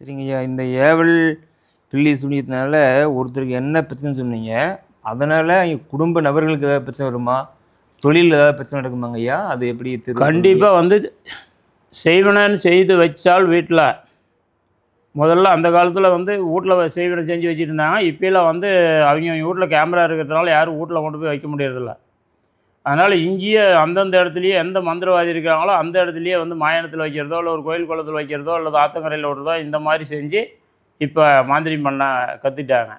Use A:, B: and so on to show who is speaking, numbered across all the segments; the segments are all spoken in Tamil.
A: சரிங்கய்யா. இந்த ஏவல், பில்லி சூனியத்தினால ஒருத்தருக்கு என்ன பிரச்சனைன்னு சொன்னீங்க? அதனால குடும்ப நபர்களுக்கு ஏதாவது பிரச்சனை வருமா? தொழில்ல ஏதாவது பிரச்சனை நடக்குமாங்கய்யா? அது எப்படி
B: கண்டிப்பா வந்து செய்வனன்னு செய்து வச்சால் வீட்ல, முதல்ல அந்த காலத்துல வந்து வூட்ல செய்வன செஞ்சு வச்சுட்டு இருந்தாங்க. இப்பலாம் வந்து அவிங்க வூட்ல கேமரா இருக்கிறதுனால யாரும் வூட்ல கொண்டு போய் வைக்க முடியறதில்ல. அதனால இங்கேயே அந்தந்த இடத்துலயே எந்த மந்திரவாதி இருக்கிறாங்களோ, அந்த இடத்துலயே வந்து மாயாணத்துல வைக்கிறதோ, இல்ல ஒரு கோயில் குளத்துல வைக்கிறதோ, அல்லது ஆத்தங்கரையில விடுறதோ, இந்த மாரி செஞ்சு இப்ப மாந்திரீகம் பண்ண கத்துட்டாங்க.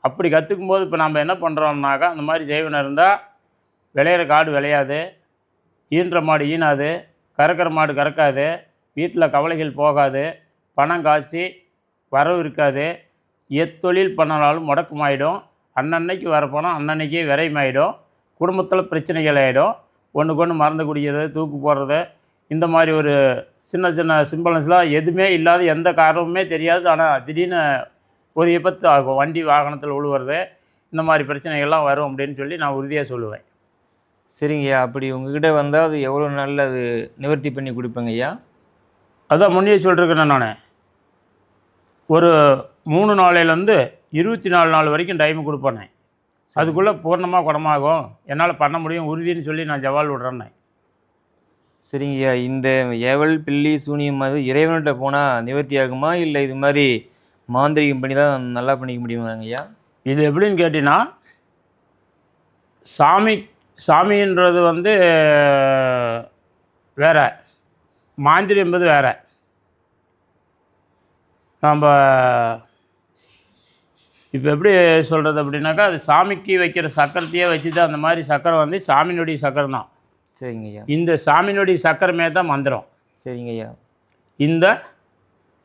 B: அப்படி கத்துக்கும்போது இப்ப நாம என்ன பண்றோம்னாக்கா, அந்த மாரி செய்வன இருந்தா, விளையிற காடு விளையாது, ஈன்ற மாடு ஈனாது, கறக்கிற மாடு கறக்காது, வீட்ல கவலைகள் போகாது, பணம் காய்ச்சி வரவு இருக்காது, எத்தொழில் பண்ணாலும் முடக்கமாயிடும், அன்னன்னைக்கு வர பணம் அன்னன்னைக்கே விரயமாயிடும், குடும்பத்தில் பிரச்சனைகள் ஆகிடும், ஒன்றுக்கொன்று மறந்து குடிக்கிறது, தூக்கு போடுறது, இந்த மாதிரி ஒரு சின்ன சின்ன சிம்பிள்ஸ்லாம் எதுவுமே இல்லாத எந்த காரணமுமே தெரியாது. ஆனால் திடீர்னு ஒரு விபத்து ஆகும், வண்டி வாகனத்தில் விழுவுறது, இந்த மாதிரி பிரச்சனைகள்லாம் வரும் அப்படின்னு சொல்லி நான் உறுதியாக சொல்லுவேன்.
A: சரிங்கய்யா. அப்படி உங்ககிட்ட வந்தா அது எவ்வளோ நாள்ல அது நிவர்த்தி பண்ணி குடுப்பீங்கய்யா?
B: அதான் முன்னே சொல்லிருக்கிறேன் நான். ஒரு 3 நாளையிலேருந்து 24 நாள் வரைக்கும் டைம் கொடுப்பேனே. அதுக்குள்ளே பூர்ணமாக குணமாகும், என்னால் பண்ண முடியும் உறுதின்னு சொல்லி நான் ஜவால் விடுறேன்னே.
A: சரிங்கய்யா. இந்த ஏவல், பில்லி, சூனியம் அது இறைவன்கிட்ட போனா நிவர்த்தி ஆகுமா? இல்லை இது மாதிரி மாந்திரீகம் பண்ணி தான் நல்லா பண்ணிக்க முடியுமாங்கய்யா?
B: இது எப்படின்னு கேட்டிங்கன்னா, சாமின்றது வந்து வேற, மாந்திரி என்பது வேற. நம்ம இப்போ எப்படி சொல்கிறது அப்படின்னாக்கா, அது சாமிக்கு வைக்கிற சக்கரத்தையே வச்சு தான், அந்த மாதிரி சக்கரை வந்து சாமியினுடைய சக்கரம் தான்.
A: சரிங்கய்யா.
B: இந்த சாமியினுடைய சக்கரமே தான் மந்திரம்.
A: சரிங்கய்யா.
B: இந்த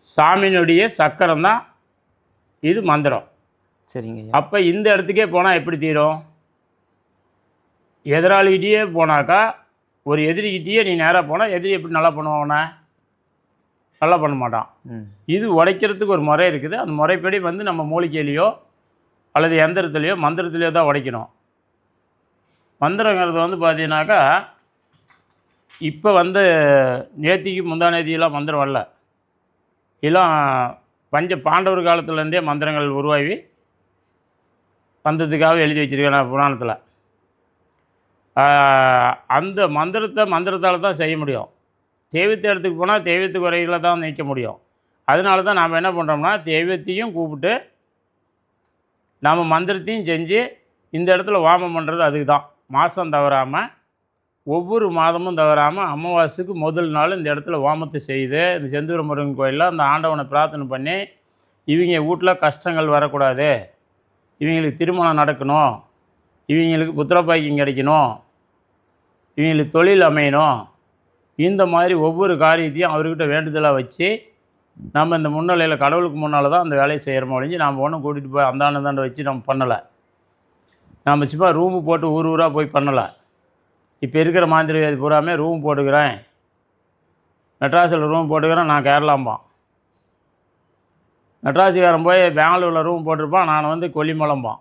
B: சாமியினுடைய சக்கரம் தான் இது மந்திரம்.
A: சரிங்கய்யா.
B: அப்போ இந்த இடத்துக்கே போனால் எப்படி தீரும்? எதிராளிகிட்டேயே போனாக்கா, ஒரு எதிரிகிட்டேயே நீ நேராக போனால் எதிரி எப்படி நல்லா பண்ணுவானே? நல்லா பண்ண மாட்டான். இது உடைக்கிறதுக்கு ஒரு முறை இருக்குது. அந்த முறைப்படி வந்து நம்ம மூலிகையிலையோ அல்லது எந்திரத்துலையோ மந்திரத்துலையோ தான் உடைக்கணும். மந்திரங்கிறது வந்து பார்த்தீங்கன்னாக்கா, இப்போ வந்து நேத்திக்கு முந்தா நேத்தியெல்லாம் மந்திரம் வரல. இதெல்லாம் பாண்டவர் காலத்துலேருந்தே மந்திரங்கள் உருவாகி வந்ததுக்காக எழுதி வச்சுருக்கேன் நான் புராணத்தில். அந்த மந்திரத்தால் தான் செய்ய முடியும். தெய்வத்தை இடத்துக்கு போனால் தெய்வத்து குறைகளை தான் நீக்க முடியும். அதனால தான் நாம் என்ன பண்ணுறோம்னா, தெய்வத்தையும் கூப்பிட்டு நாம் மந்திரத்தையும் செஞ்சு இந்த இடத்துல வாமம் பண்ணுறது அதுக்கு தான். மாதம் தவறாமல், ஒவ்வொரு மாதமும் தவறாமல் அமாவாசைக்கு முதல் நாள் இந்த இடத்துல வாமத்தை செய்து, இந்த செந்தூர முருகன் கோயிலில் அந்த ஆண்டவனை பிரார்த்தனை பண்ணி, இவங்க வீட்டில் கஷ்டங்கள் வரக்கூடாது, இவங்களுக்கு திருமணம் நடக்கணும், இவங்களுக்கு புத்திரபாக்கியம் கிடைக்கணும், இவங்களுக்கு தொழில் அமையணும், இந்த மாதிரி ஒவ்வொரு காரியத்தையும் அவர்கிட்ட வேண்டுதலாக வச்சு, நம்ம இந்த முன்னிலையில் கடவுளுக்கு முன்னால் தான் அந்த வேலையை செய்கிறோம் ஒழிஞ்சு நாம் ஒன்றும் கூட்டிகிட்டு போய் அந்தாண்ட வச்சு நம்ம பண்ணலை. நம்ம சும்மா ரூமு போட்டு ஊர் ஊராக போய் பண்ணலை. இப்போ இருக்கிற மாந்திரிகவாதி பூராமே ரூம் போட்டுக்கிறேன், மெட்ராஸில் ரூம் போட்டுக்கிறேன், நான் கேரளாம்பான். மெட்ராஸுக்காரன் போய் பெங்களூரில் ரூம் போட்டிருப்பான், நான் வந்து கொல்லிமலம்பான்.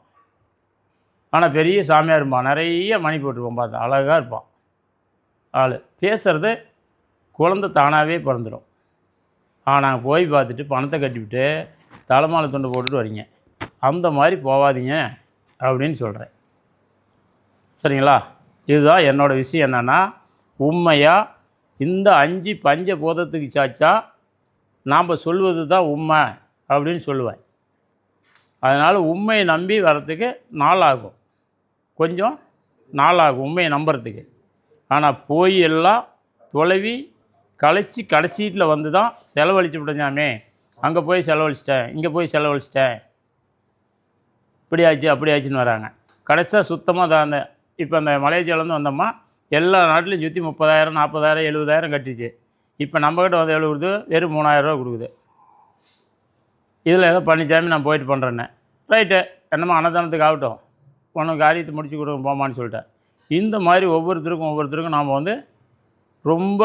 B: ஆனால் பெரிய சாமியாக இருப்பான், நிறைய மணி போட்டிருப்பான், பார்த்தா அழகாக இருப்பான் ஆள். பேசுகிறது குழந்தை தானாகவே பிறந்துடும். ஆனால் போய் பார்த்துட்டு பணத்தை கட்டிவிட்டு தலைமாலை துண்டு போட்டுட்டு வரீங்க. அந்த மாதிரி போகாதீங்க அப்படின்னு சொல்கிறேன். சரிங்களா? இதுதான் என்னோடய விஷயம். என்னென்னா, உண்மையாக இந்த 5 பஞ்ச பூதத்துக்கு சாச்சா நாம் சொல்வது தான் உண்மை அப்படின்னு சொல்லுவேன். அதனால் உண்மையை நம்பி வர்றதுக்கு நாளாகும், கொஞ்சம் நாளாகும் உண்மையை நம்புறதுக்கு. ஆனால் போய் எல்லாம் தொலைவி கழிச்சி கடைசீட்டில் வந்து தான் செலவழிச்சு விட்டஞ்சாமே, அங்கே போய் செலவழிச்சிட்டேன், இங்கே போய் செலவழிச்சிட்டேன், இப்படி ஆச்சு அப்படி ஆச்சுன்னு வராங்க. கடைசியாக சுத்தமாக தான் அந்த இப்போ அந்த மலேசியாவிலேருந்து வந்தோம்மா, எல்லா நாட்டிலையும் சுற்றி 30,000 40,000 70,000 கட்டிச்சு. இப்போ நம்மக்கிட்ட வந்து எவ்வளோ கொடுக்குது? வெறும் 3,000 ரூபா கொடுக்குது. இதில் ஏதோ பண்ணிச்சாமி நான் போயிட்டு பண்ணுறேன்னே. ரைட்டு, என்னம்மா அன்னதானத்துக்கு ஆகட்டும், உனக்கு காரியத்தை முடிச்சு கொடுங்க போமான்னு சொல்லிட்டேன். இந்த மாதிரி ஒவ்வொருத்தருக்கும் நாம் வந்து ரொம்ப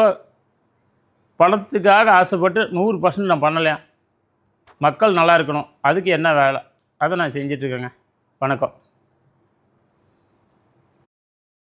B: பணத்துக்காக ஆசைப்பட்டு 100% நான் பண்ணலையா. மக்கள் நல்லா இருக்கணும், அதுக்கு என்ன வேலை அதை நான் செஞ்சிட்ருக்கேங்க. வணக்கம்.